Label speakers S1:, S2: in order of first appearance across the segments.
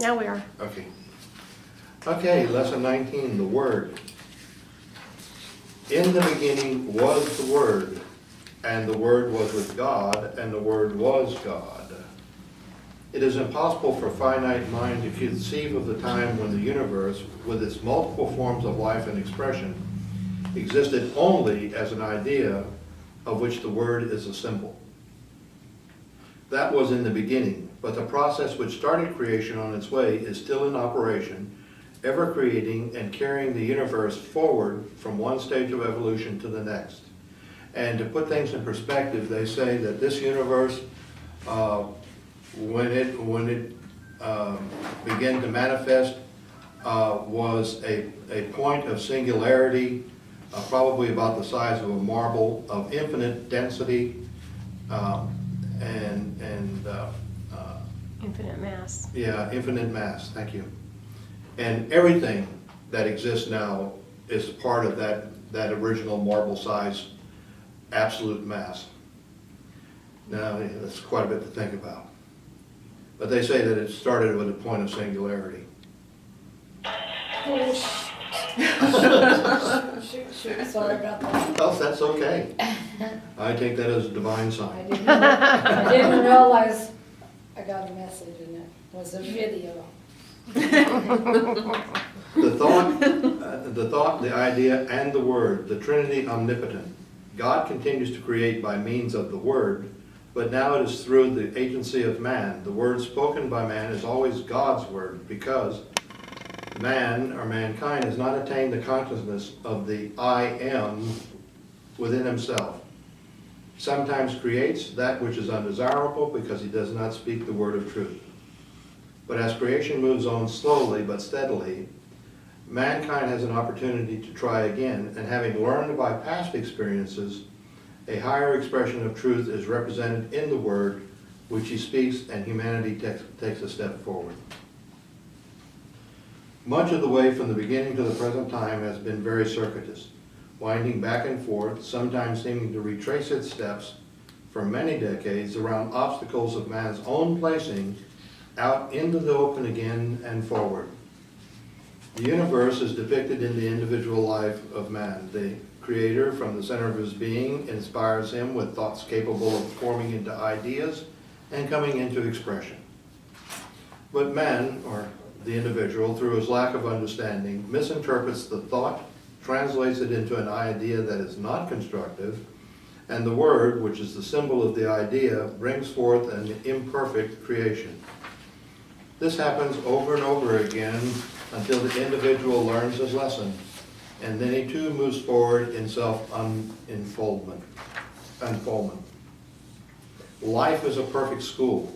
S1: Now we are.
S2: Okay. Okay, lesson 19, the Word. In the beginning was the Word, and the Word was with God, and the Word was God. It is impossible for a finite mind to conceive of the time when the universe, with its multiple forms of life and expression, existed only as an idea of which the Word is a symbol. That was in the beginning, but the process which started creation on its way is still in operation, ever creating and carrying the universe forward from one stage of evolution to the next. And to put things in perspective, they say that this universe, when it began to manifest, was a point of singularity, probably about the size of a marble, of infinite density,
S1: Infinite mass.
S2: Yeah, infinite mass, thank you. And everything that exists now is part of that original marble size absolute mass. Now, that's quite a bit to think about. But they say that it started with a point of singularity.
S3: Shoot, sorry about that.
S2: Oh, that's okay. I take that as a divine sign.
S3: I didn't realize I got a message and it was a video.
S2: The thought, the idea, and the Word, the Trinity omnipotent. God continues to create by means of the Word, but now it is through the agency of man. The word spoken by man is always God's word, because man, or mankind, has not attained the consciousness of the I am within himself. He sometimes creates that which is undesirable because he does not speak the word of truth. But as creation moves on slowly but steadily, mankind has an opportunity to try again, and having learned by past experiences, a higher expression of truth is represented in the word which he speaks, and humanity takes a step forward. Much of the way from the beginning to the present time has been very circuitous, winding back and forth, sometimes seeming to retrace its steps for many decades around obstacles of man's own placing out into the open again and forward. The universe is depicted in the individual life of man. The Creator, from the center of his being, inspires him with thoughts capable of forming into ideas and coming into expression. But man, or the individual, through his lack of understanding, misinterprets the thought, translates it into an idea that is not constructive, and the word, which is the symbol of the idea, brings forth an imperfect creation. This happens over and over again until the individual learns his lesson, and then he too moves forward in self-unfoldment. Life is a perfect school.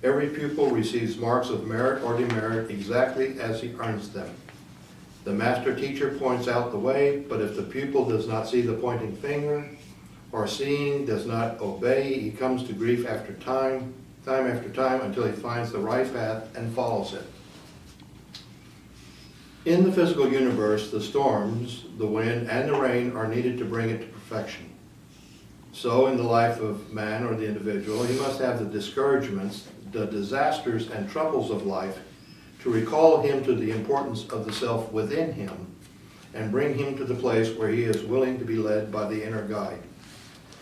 S2: Every pupil receives marks of merit or demerit exactly as he earns them. The master teacher points out the way, but if the pupil does not see the pointing finger, or seeing does not obey, he comes to grief after time after time, until he finds the right path and follows it. In the physical universe, the storms, the wind, and the rain are needed to bring it to perfection. So in the life of man or the individual, he must have the discouragements, the disasters and troubles of life to recall him to the importance of the self within him and bring him to the place where he is willing to be led by the inner guide.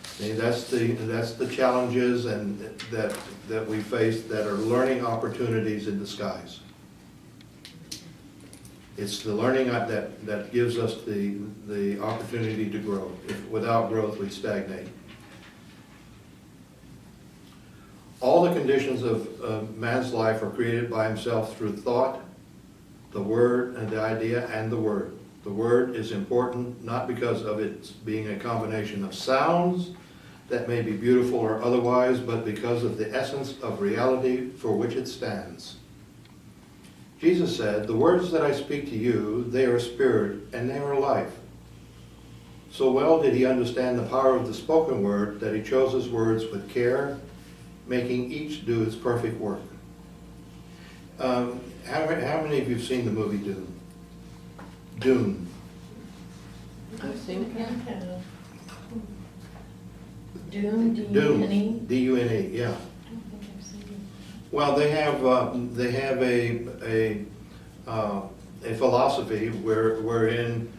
S2: See, that's the challenges and that we face, that are learning opportunities in disguise. It's the learning that gives us the opportunity to grow. Without growth, we stagnate. All the conditions of man's life are created by himself through thought, the word, and the idea, and the word. The word is important not because of its being a combination of sounds that may be beautiful or otherwise, but because of the essence of reality for which it stands. Jesus said, "The words that I speak to you, they are spirit and they are life." So well did he understand the power of the spoken word that he chose his words with care, making each do its perfect work. How many of you have seen the movie Dune? Dune.
S4: I think I have. Dune, D-U-N-E?
S2: Dune, D-U-N-E, yeah.
S4: I don't think I've seen it.
S2: Well, they have a philosophy wherein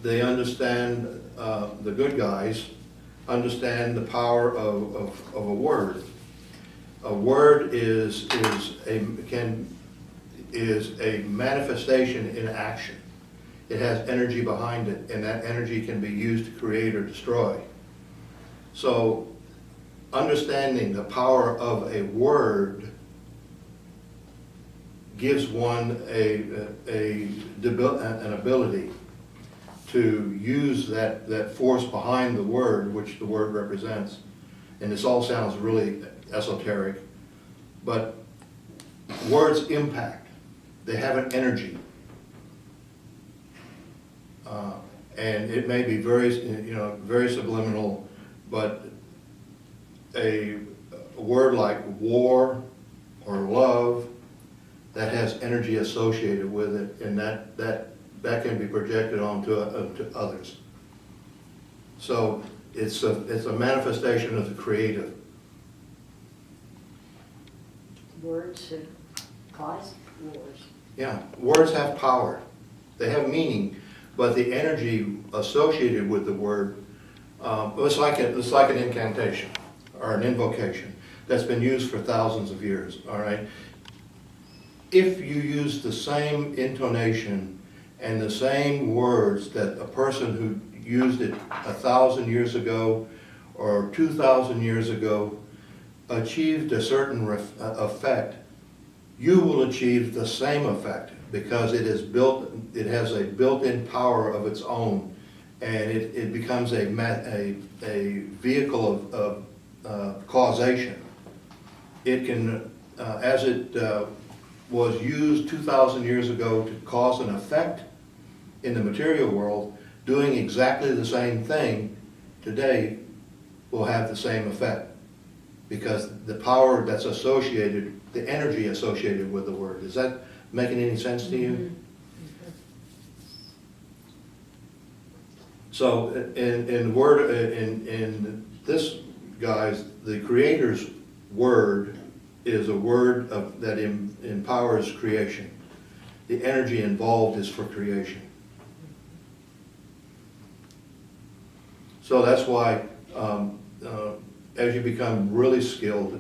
S2: they understand, the good guys understand the power of a word. A word is a manifestation in action. It has energy behind it, and that energy can be used to create or destroy. So, understanding the power of a word gives one an ability to use that force behind the word, which the word represents. And this all sounds really esoteric, but words impact. They have an energy. And it may be very subliminal, but a word like war or love, that has energy associated with it, and that can be projected onto others. So it's a manifestation of the creative.
S1: Words should cause wars.
S2: Yeah, words have power. They have meaning, but the energy associated with the word, it's like an incantation or an invocation that's been used for thousands of years, all right? If you use the same intonation and the same words that a person who used it 1,000 years ago or 2,000 years ago achieved a certain effect, you will achieve the same effect, because it has a built-in power of its own, and it becomes a vehicle of causation. It can, as it was used 2,000 years ago to cause an effect in the material world, doing exactly the same thing today will have the same effect, because the power that's associated, the energy associated with the word. Is that making any sense to you? So in this, guys, the Creator's word is a word that empowers creation. The energy involved is for creation. So that's why as you become really skilled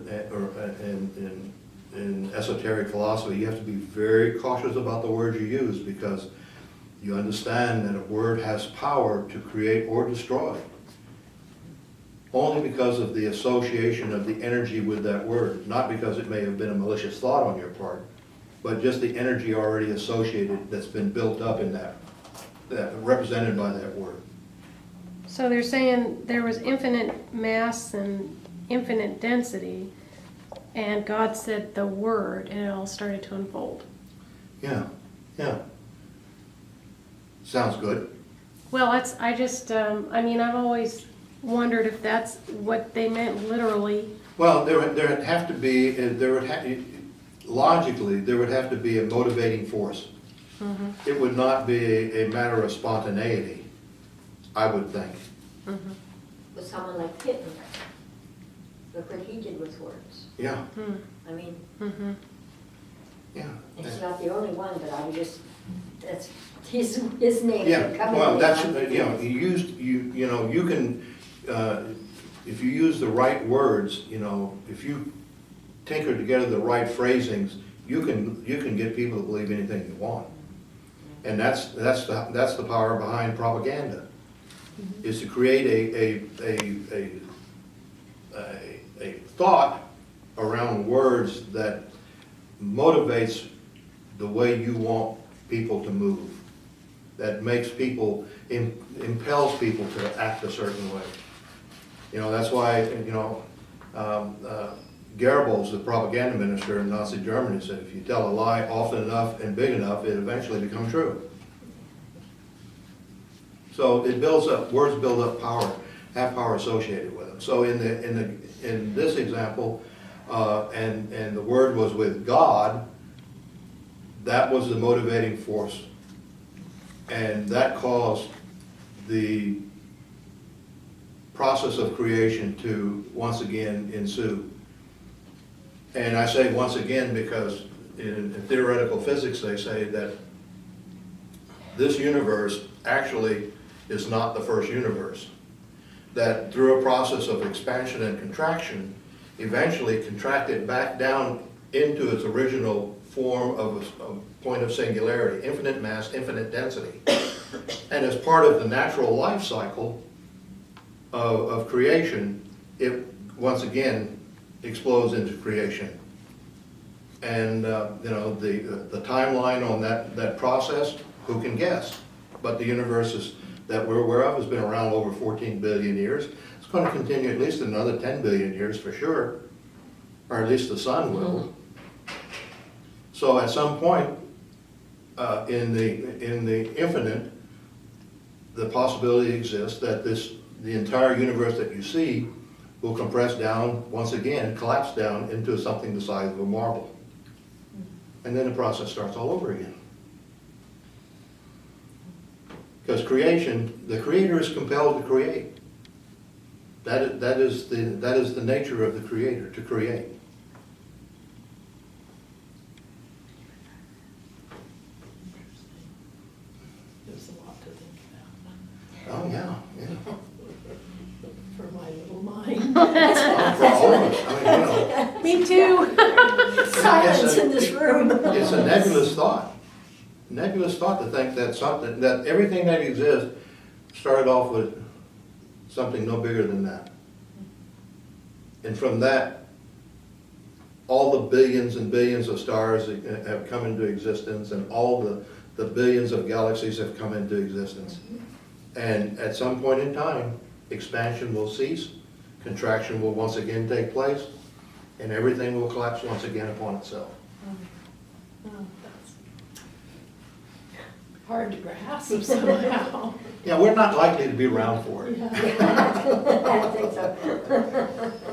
S2: in esoteric philosophy, you have to be very cautious about the words you use, because you understand that a word has power to create or destroy, only because of the association of the energy with that word, not because it may have been a malicious thought on your part, but just the energy already associated that's been built up in that represented by that word.
S5: So they're saying there was infinite mass and infinite density, and God said the word, and it all started to unfold.
S2: Yeah. Sounds good.
S5: Well, I've always wondered if that's what they meant literally.
S2: Well, there would have to be, logically, there would have to be a motivating force.
S5: Mm-hmm.
S2: It would not be a matter of spontaneity, I would think.
S5: Mm-hmm.
S1: With someone like Hitler, look what he did with words.
S2: Yeah,
S1: I mean,
S2: yeah.
S1: it's not the only one, but I was just, that's his name.
S2: Yeah,
S1: coming
S2: well,
S1: in.
S2: that's, you can, if you use the right words, if you tinker together the right phrasings, you can get people to believe anything you want. And that's the power behind propaganda, is to create a thought around words that motivates the way you want people to move, that makes people, impels people to act a certain way. That's why, Goebbels, the propaganda minister in Nazi Germany, said if you tell a lie often enough and big enough, it eventually becomes true. So it builds up, words build up power, have power associated with them. So in this example, and the word was with God, that was the motivating force. And that caused the process of creation to once again ensue. And I say once again because in theoretical physics they say that this universe actually is not the first universe. That through a process of expansion and contraction, eventually contracted back down into its original form of a point of singularity, infinite mass, infinite density. And as part of the natural life cycle of creation, it once again explodes into creation. And you know, the timeline on that process, who can guess? But the universe that we're aware of has been around over 14 billion years. It's going to continue at least another 10 billion years for sure, or at least the sun will. So at some point in the infinite, the possibility exists that the entire universe that you see will compress down, once again, collapse down into something the size of a marble. And then the process starts all over again. Because creation, the creator is compelled to create. That is the nature of the creator, to create.
S4: There's a lot to think
S2: Oh, yeah, yeah.
S4: about for my little mind.
S2: For all of us, I mean, you know.
S5: Me too.
S1: Silence in this room.
S2: It's a nebulous thought. Nebulous thought to think that everything that exists started off with something no bigger than that. And from that, all the billions and billions of stars have come into existence, and all the billions of galaxies have come into existence. And at some point in time, expansion will cease, contraction will once again take place, and everything will collapse once again upon itself.
S4: Oh, that's hard to grasp somehow.
S2: Yeah, we're not likely to be around for it.
S4: Yeah.
S1: I don't think so.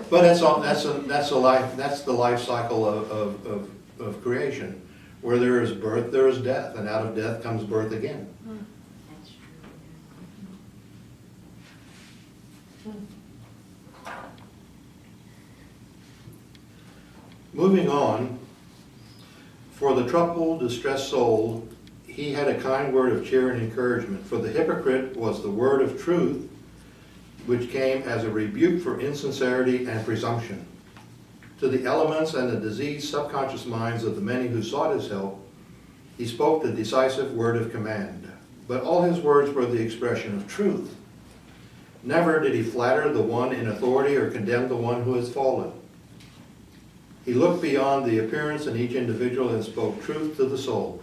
S2: But that's the life cycle of creation. Where there is birth, there is death, and out of death comes birth again.
S1: That's true.
S2: Moving on, for the troubled, distressed soul, he had a kind word of cheer and encouragement. For the hypocrite was the word of truth, which came as a rebuke for insincerity and presumption. To the elements and the diseased subconscious minds of the many who sought his help, he spoke the decisive word of command. But all his words were the expression of truth. Never did he flatter the one in authority or condemn the one who has fallen. He looked beyond the appearance in each individual and spoke truth to the soul.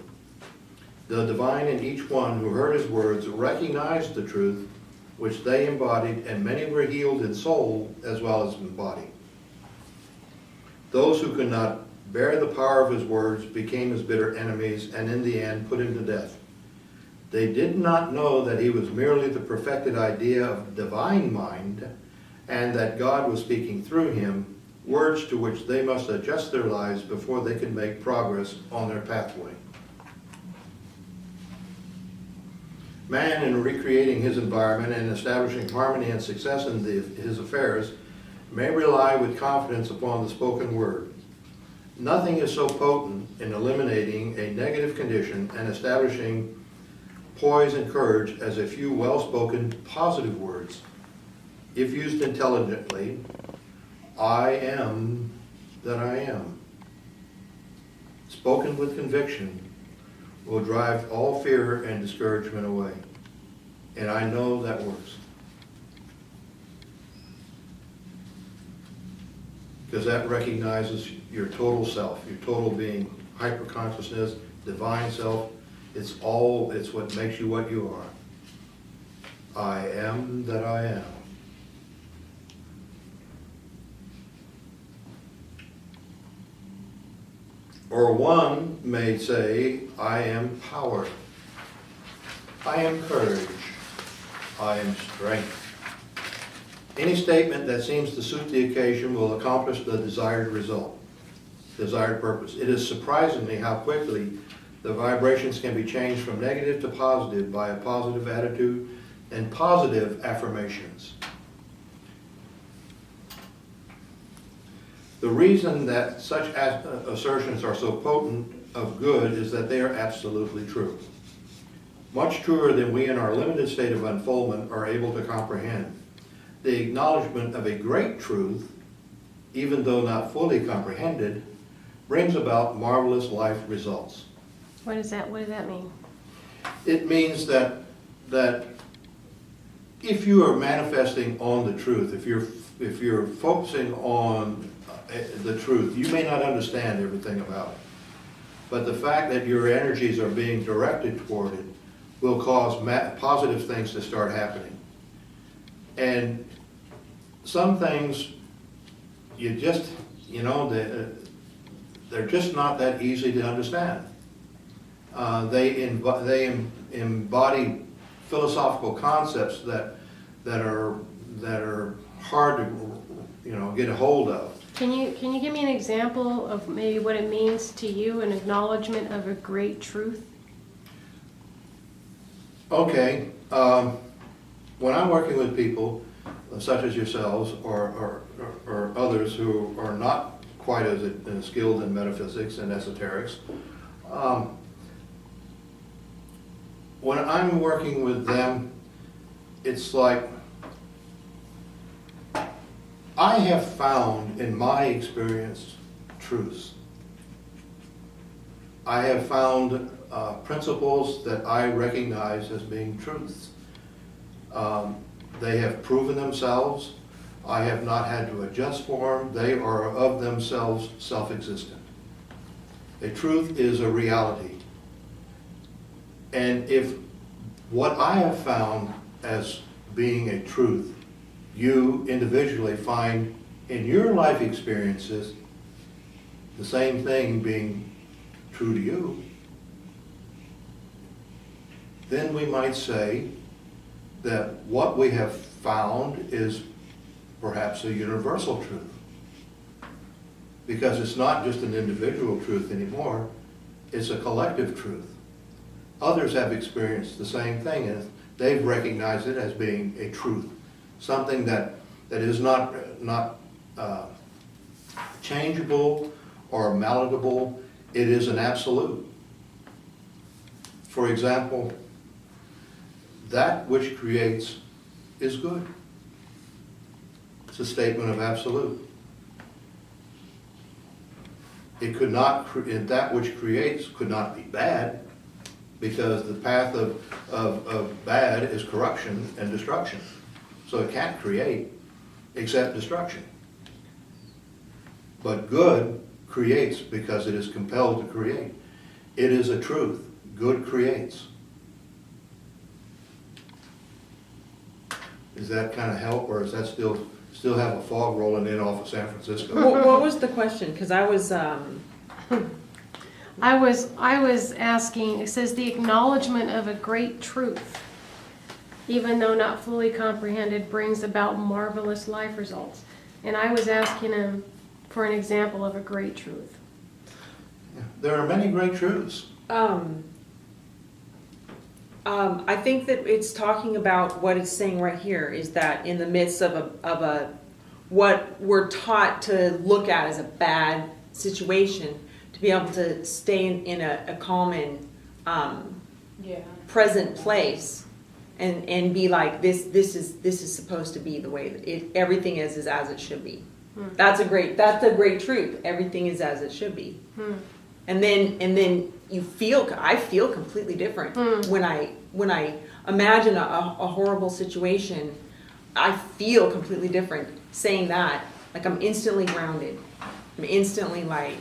S2: The divine in each one who heard his words recognized the truth which they embodied, and many were healed in soul as well as in body. Those who could not bear the power of his words became his bitter enemies, and in the end put him to death. They did not know that he was merely the perfected idea of divine mind, and that God was speaking through him, words to which they must adjust their lives before they could make progress on their pathway. Man, in recreating his environment and establishing harmony and success in his affairs, may rely with confidence upon the spoken word. Nothing is so potent in eliminating a negative condition and establishing poise and courage as a few well-spoken positive words. If used intelligently, I am that I am, spoken with conviction, will drive all fear and discouragement away. And I know that works. Because that recognizes your total self, your total being, hyper-consciousness, divine self. It's what makes you what you are. I am that I am. Or one may say, I am power, I am courage, I am strength. Any statement that seems to suit the occasion will accomplish the desired result, desired purpose. It is surprisingly how quickly the vibrations can be changed from negative to positive by a positive attitude and positive affirmations. The The reason that such assertions are so potent of good is that they are absolutely true. Much truer than we in our limited state of unfoldment are able to comprehend. The acknowledgement of a great truth, even though not fully comprehended, brings about marvelous life results.
S5: What does that mean?
S2: It means that if you are manifesting on the truth, if you're focusing on the truth, you may not understand everything about it. But the fact that your energies are being directed toward it will cause positive things to start happening. And some things, they're just not that easy to understand. They embody philosophical concepts that are hard to get a hold of.
S5: Can you give me an example of maybe what it means to you, an acknowledgement of a great truth?
S2: Okay, when I'm working with people such as yourselves or others who are not quite as skilled in metaphysics and esoterics, when I'm working with them, it's like I have found in my experience truths. I have found principles that I recognize as being truths. They have proven themselves. I have not had to adjust for them. They are of themselves self-existent. A truth is a reality. And if what I have found as being a truth, you individually find in your life experiences the same thing being true to you, then we might say that what we have found is perhaps a universal truth. Because it's not just an individual truth anymore, it's a collective truth. Others have experienced the same thing and they've recognized it as being a truth. Something that is not changeable or malleable. It is an absolute. For example, that which creates is good. It's a statement of absolute. It could not, that which creates could not be bad, because the path of bad is corruption and destruction. So it can't create except destruction. But good creates because it is compelled to create. It is a truth. Good creates. Does that kind of help, or is that still have a fog rolling in off of San Francisco?
S6: What was the question? Because I was,
S5: I was asking, it says the acknowledgement of a great truth, even though not fully comprehended, brings about marvelous life results. And I was asking him for an example of a great truth.
S2: There are many great truths.
S6: I think that it's talking about what it's saying right here is that in the midst of what we're taught to look at as a bad situation, to be able to stay in a calm and present place and be like, this is supposed to be the way that everything is as it should be. That's a great truth. Everything is as it should be. And then I feel completely different when I imagine a horrible situation. I feel completely different saying that. Like I'm instantly grounded. I'm instantly like,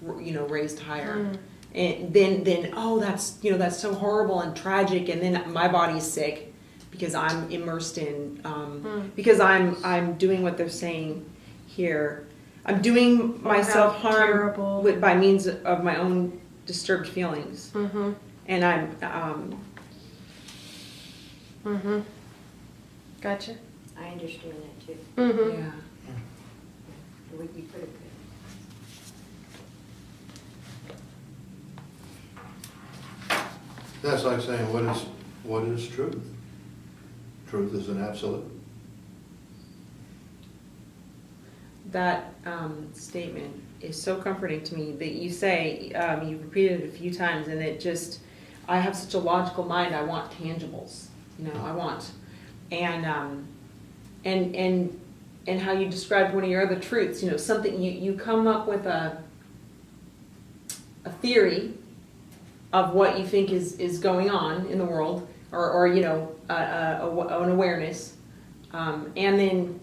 S6: raised higher. And then oh, that's so horrible and tragic. And then my body's sick because I'm immersed in because I'm doing what they're saying here. I'm doing myself harm by means of my own disturbed feelings. And I'm
S5: Gotcha.
S1: I understand that too.
S6: yeah.
S1: The way you put it.
S2: That's like saying, what is truth? Truth is an absolute.
S6: that statement is so comforting to me that you say, you've repeated it a few times, and it just, I have such a logical mind, I want tangibles, you know, I want, and how you described one of your other truths, you know, something, you come up with a theory of what you think is going on in the world, or you know, an awareness, and then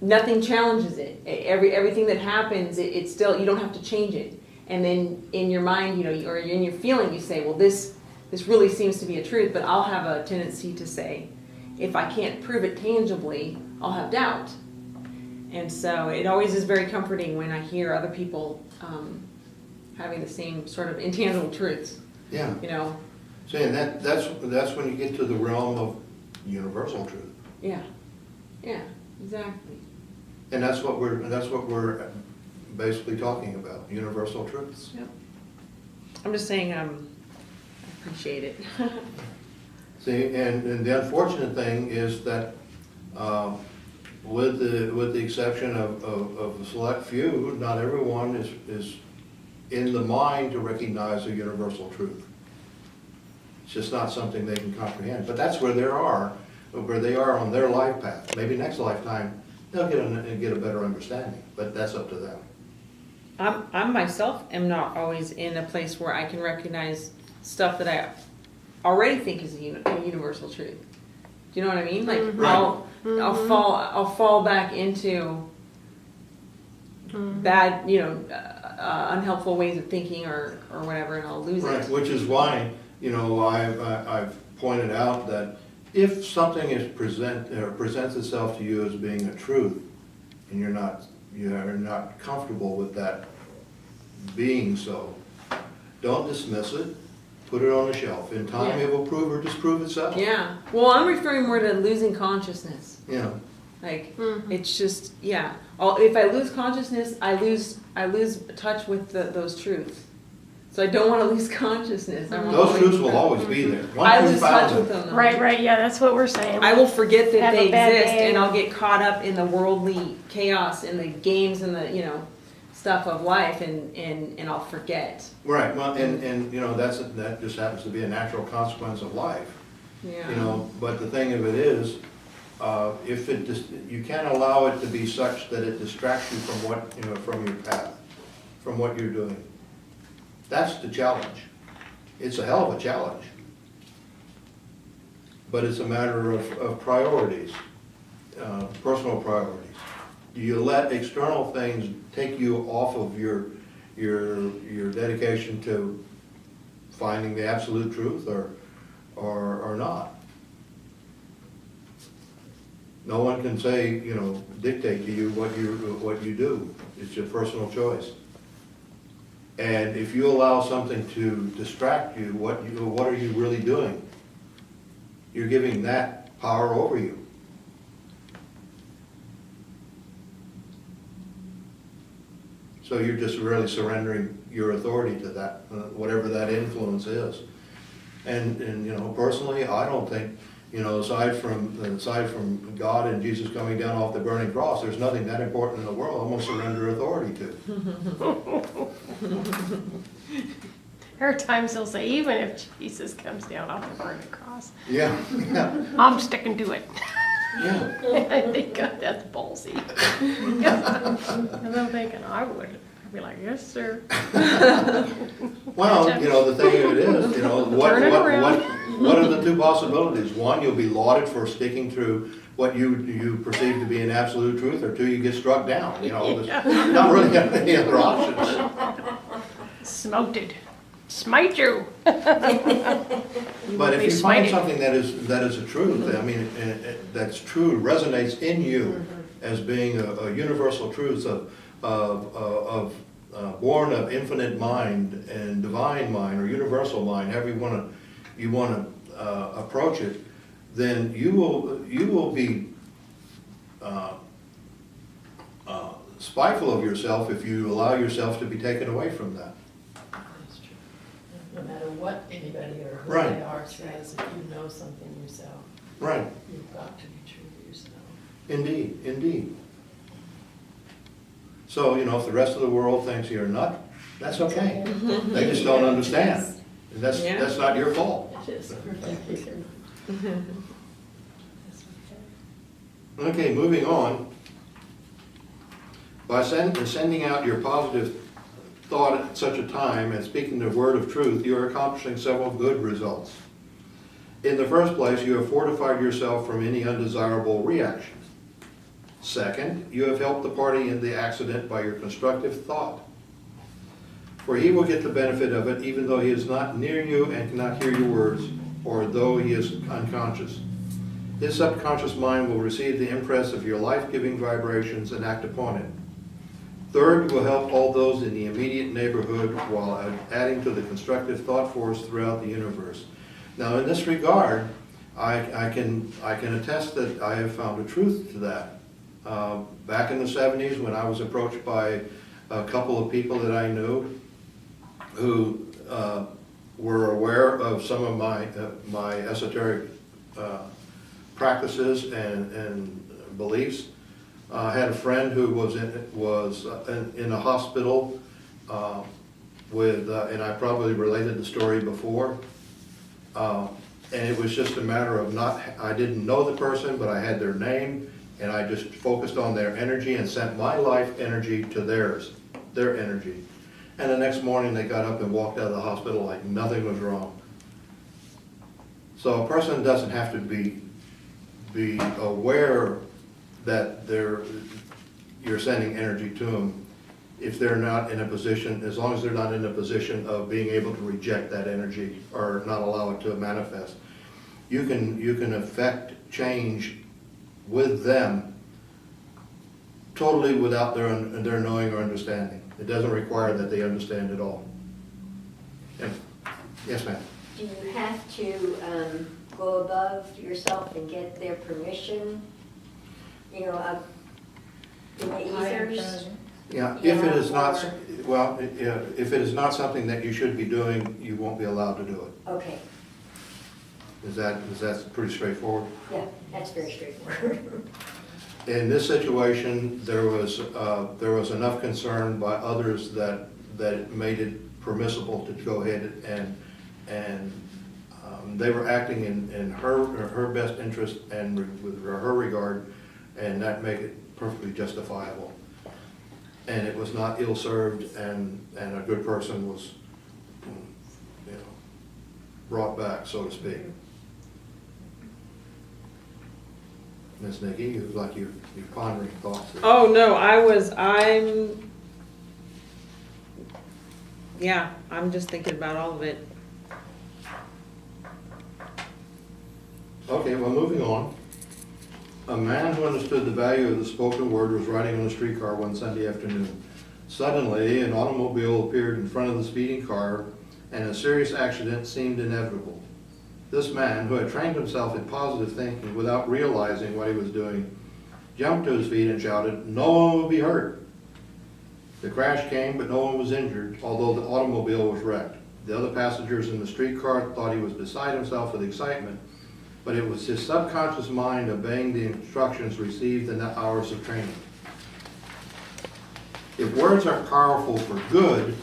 S6: nothing challenges it. Everything that happens, it's still, you don't have to change it. And then in your mind, you know, or in your feeling, you say, well, this really seems to be a truth, but I'll have a tendency to say, if I can't prove it tangibly, I'll have doubt. And so it always is very comforting when I hear other people having the same sort of intangible truths,
S2: Yeah.
S6: you know.
S2: Saying that's when you get to the realm of universal truth.
S6: Yeah, yeah, exactly.
S2: And that's what we're basically talking about, universal truths.
S6: Yep. I'm just saying, I appreciate it.
S2: See, and the unfortunate thing is that, with the exception of a select few, not everyone is in the mind to recognize a universal truth. It's just not something they can comprehend. But that's where they are on their life path. Maybe next lifetime they'll get a better understanding, but that's up to them.
S6: I myself am not always in a place where I can recognize stuff that I already think is a universal truth. Do you know what I mean? Like I'll fall back into bad, you know, unhelpful ways of thinking or whatever, and I'll lose
S2: Right,
S6: it.
S2: which is why, you know, I've pointed out that if something presents itself to you as being a truth, and you're not comfortable with that being so, don't dismiss it. Put it on a shelf. In time,
S6: Yeah.
S2: it will prove or disprove itself.
S6: Yeah. Well, I'm referring more to losing consciousness.
S2: Yeah.
S6: Like it's just, yeah. If I lose consciousness, I lose touch with those truths. So I don't want to lose consciousness. I want
S2: Those
S6: to
S2: truths will always be there.
S6: I
S2: Once
S6: lose
S2: you found
S6: touch with
S2: them.
S6: them. Though.
S5: Right, yeah, that's what we're saying.
S6: I will forget that
S5: Have
S6: they
S5: a bad
S6: exist,
S5: day.
S6: and I'll get caught up in the worldly chaos and the games and the, you know, stuff of life, and I'll forget.
S2: Right, well, and you know, that just happens to be a natural consequence of life.
S6: Yeah.
S2: You know, but the thing of it is, you can't allow it to be such that it distracts you from your path, from what you're doing. That's the challenge. It's a hell of a challenge. But it's a matter of priorities, personal priorities. Do you let external things take you off of your dedication to finding the absolute truth, or not? No one can say, you know, dictate to you what you do. It's your personal choice. And if you allow something to distract you, what are you really doing? You're giving that power over you. So you're just really surrendering your authority to that, whatever that influence is. And you know, personally, I don't think, you know, aside from God and Jesus coming down off the burning cross, there's nothing that important in the world I'm going to surrender authority to.
S5: There are times he'll say, even if Jesus comes down off the burning cross,
S2: Yeah,
S5: I'm sticking to it.
S2: yeah.
S5: I think, God, that's ballsy. And I'm thinking, I would. I'd be like, yes, sir.
S2: Well, you know, the thing of it is, you know, what are the two possibilities? One, you'll be lauded for sticking through what you perceive to be an absolute truth, or two, you get struck down. You know, there's not really any other options.
S5: Smoted. Smite you.
S2: But if you find something that is a truth, I mean, that's true, resonates in you as being a universal truth born of infinite mind and divine mind or universal mind, however you want to approach it, then you will be spiteful of yourself if you allow yourself to be taken away from that.
S4: That's true. No matter what anybody or who
S2: Right.
S4: they are says, if you know something yourself,
S2: Right.
S4: you've got to be true to yourself.
S2: Indeed, indeed. So, if the rest of the world thinks you're a nut, that's okay. They just don't understand. And that's not your fault.
S4: It is. Thank you.
S2: Okay, moving on. By sending out your positive thought at such a time and speaking the word of truth, you are accomplishing several good results. In the first place, you have fortified yourself from any undesirable reaction. Second, you have helped the party in the accident by your constructive thought. For he will get the benefit of it even though he is not near you and cannot hear your words, or though he is unconscious. His subconscious mind will receive the impress of your life-giving vibrations and act upon it. Third, you will help all those in the immediate neighborhood while adding to the constructive thought force throughout the universe. Now, in this regard, I can attest that I have found a truth to that. Back in the 70s, when I was approached by a couple of people that I knew who were aware of some of my esoteric practices and beliefs. I had a friend who was in a hospital and I probably related the story before. And it was just a matter of I didn't know the person, but I had their name, and I just focused on their energy and sent my life energy to their energy. And the next morning they got up and walked out of the hospital like nothing was wrong. So a person doesn't have to be aware that you're sending energy to them if they're not in a position, as long as they're not in a position of being able to reject that energy or not allow it to manifest. You can affect change with them totally without their knowing or understanding. It doesn't require that they understand at all. Yes, ma'am.
S1: Do you have to go above yourself and get their permission? Up in the ethers?
S2: Yeah, if it is not, if it is not something that you should be doing, you won't be allowed to do it.
S1: Okay,
S2: Is that pretty straightforward?
S1: yeah, that's very straightforward.
S2: In this situation, there was enough concern by others that it made it permissible to go ahead and they were acting in her best interest and with her regard, and that made it perfectly justifiable. And it was not ill-served, and a good person was, brought back, so to speak. Ms. Nikki, you look like you're pondering thoughts.
S6: Oh, no, I'm just thinking about all of it.
S2: Okay, well, moving on. A man who understood the value of the spoken word was riding on a streetcar one Sunday afternoon. Suddenly, an automobile appeared in front of the speeding car, and a serious accident seemed inevitable. This man, who had trained himself in positive thinking without realizing what he was doing, jumped to his feet and shouted, "No one will be hurt." The crash came, but no one was injured, although the automobile was wrecked. The other passengers in the streetcar thought he was beside himself with excitement, but it was his subconscious mind obeying the instructions received in the hours of training. If words are powerful for good,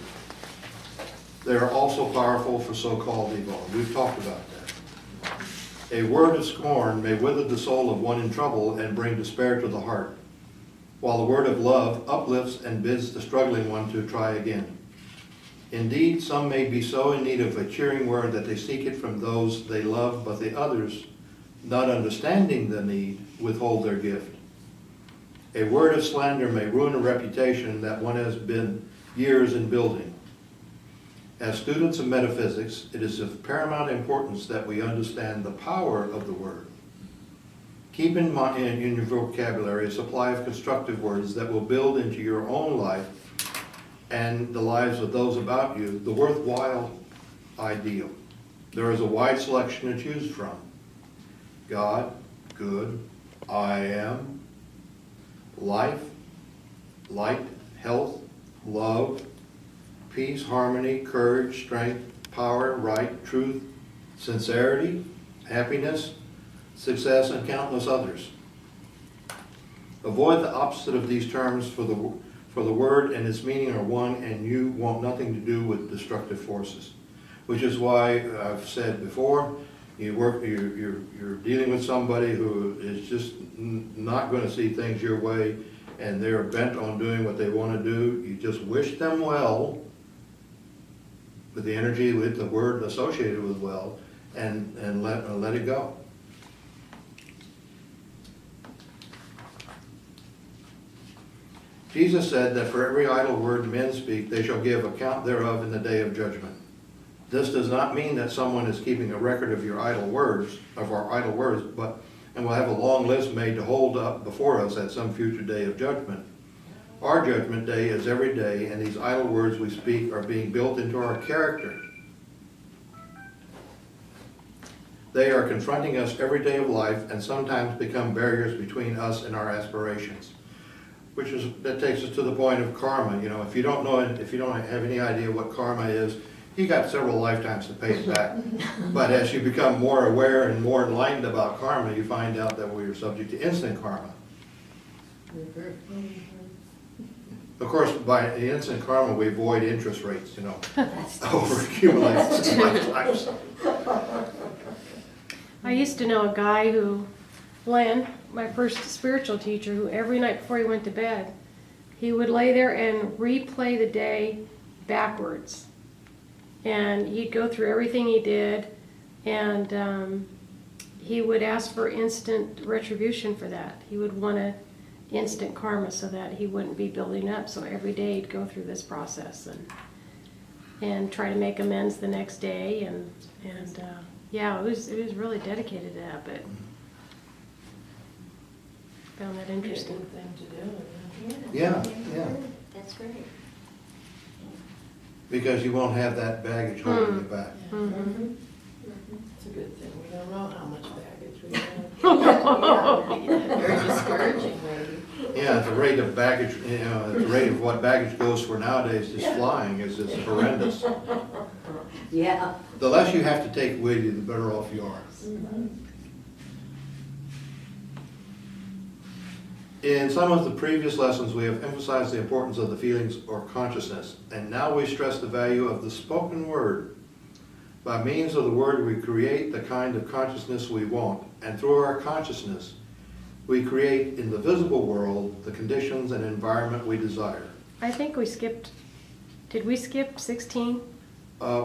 S2: they are also powerful for so-called evil. We've talked about that. A word of scorn may wither the soul of one in trouble and bring despair to the heart, while the word of love uplifts and bids the struggling one to try again. Indeed, some may be so in need of a cheering word that they seek it from those they love, but the others, not understanding the need, withhold their gift. A word of slander may ruin a reputation that one has been years in building. As students of metaphysics, it is of paramount importance that we understand the power of the word. Keep in mind in your vocabulary a supply of constructive words that will build into your own life and the lives of those about you the worthwhile ideal. There is a wide selection to choose from. God, good, I am, life, light, health, love, peace, harmony, courage, strength, power, right, truth, sincerity, happiness, success, and countless others. Avoid the opposite of these terms, for For the word and its meaning are one, and you want nothing to do with destructive forces. Which is why I've said before, you're dealing with somebody who is just not going to see things your way, and they're bent on doing what they want to do. You just wish them well, with the energy, with the word associated with well, and let it go. Jesus said that for every idle word men speak, they shall give account thereof in the day of judgment. This does not mean that someone is keeping a record of your idle words, of our idle words, and we'll have a long list made to hold up before us at some future day of judgment. Our judgment day is every day, and these idle words we speak are being built into our character. They are confronting us every day of life and sometimes become barriers between us and our aspirations. That takes us to the point of karma. You know, if you don't know it, if you don't have any idea what karma is, you got several lifetimes to pay it back. But as you become more aware and more enlightened about karma, you find out that we are subject to instant karma. Of course, by the instant karma, we avoid interest rates, you know, over accumulated lifetimes.
S5: I used to know a guy who, Len, my first spiritual teacher, who every night before he went to bed, he would lay there and replay the day backwards. And he'd go through everything he did, and he would ask for instant retribution for that. He would want a instant karma so that he wouldn't be building up. So every day he'd go through this process and try to make amends the next day. And yeah, it was really dedicated to that, but found that interesting.
S4: Good thing to do.
S2: Yeah.
S1: That's great.
S2: Because you won't have that baggage holding you back.
S5: Mm-hmm.
S4: It's a good thing. We don't know how much baggage we have. Very discouraging, maybe.
S2: Yeah, the rate of baggage, you know, the rate of what baggage goes for nowadays just flying is horrendous.
S1: Yeah.
S2: The less you have to take with you, the better off you are. In some of the previous lessons, we have emphasized the importance of the feelings or consciousness, and now we stress the value of the spoken word. By means of the word, we create the kind of consciousness we want, and through our consciousness, we create in the visible world the conditions and environment we desire.
S5: I think we skipped, did we skip 16?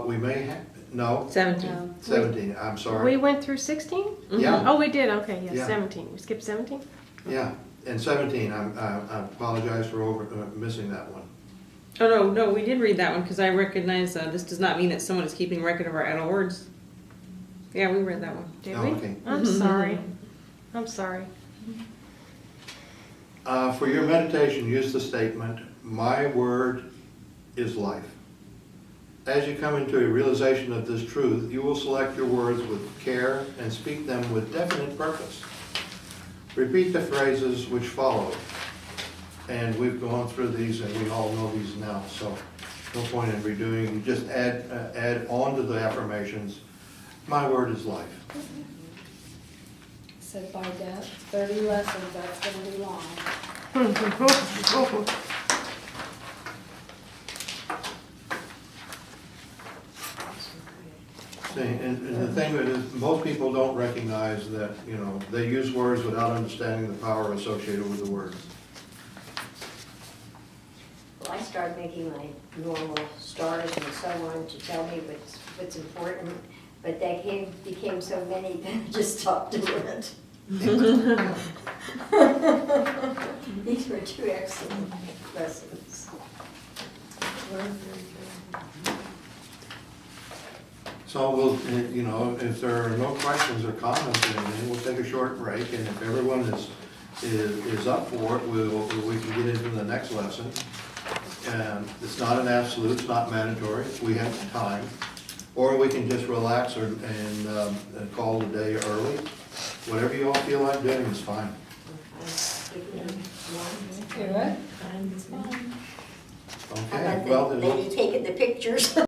S2: We may have, no,
S6: 17.
S2: 17, I'm
S5: We
S2: sorry.
S5: went through 16?
S2: Yeah,
S5: Oh, we did, okay, yeah,
S2: Yeah.
S5: 17. We skipped 17?
S2: yeah, and 17, I apologize for missing that one.
S6: Oh, no, we did read that one because I recognize this does not mean that someone is keeping record of our idle words. Yeah, we read that one.
S5: Did
S2: Oh,
S5: we?
S2: okay.
S5: I'm sorry. I'm sorry.
S2: For your meditation, use the statement, "My word is life." As you come into a realization of this truth, you will select your words with care and speak them with definite purpose. Repeat the phrases which follow. And we've gone through these and we all know these now, so no point in redoing. You just add on to the affirmations, "My word is life."
S3: Said by that, 30 lessons, that's gonna be long.
S2: See, and the thing that is, most people don't recognize that, you know, they use words without understanding the power associated with the words.
S1: Well, I started making my normal stars and so on to tell me what's important, but that became so many that I just stopped doing it. These were two excellent lessons.
S2: So we'll, you know, if there are no questions or comments or anything, we'll take a short break, and if everyone is up for it, we can get into the next lesson. And it's not an absolute, it's not mandatory, we have time. Or we can just relax and call the day early. Whatever you all feel like doing is fine.
S3: Okay, what?
S4: Time is fine.
S1: How
S2: Okay,
S1: about
S2: well,
S1: the
S2: then
S1: lady taking the pictures?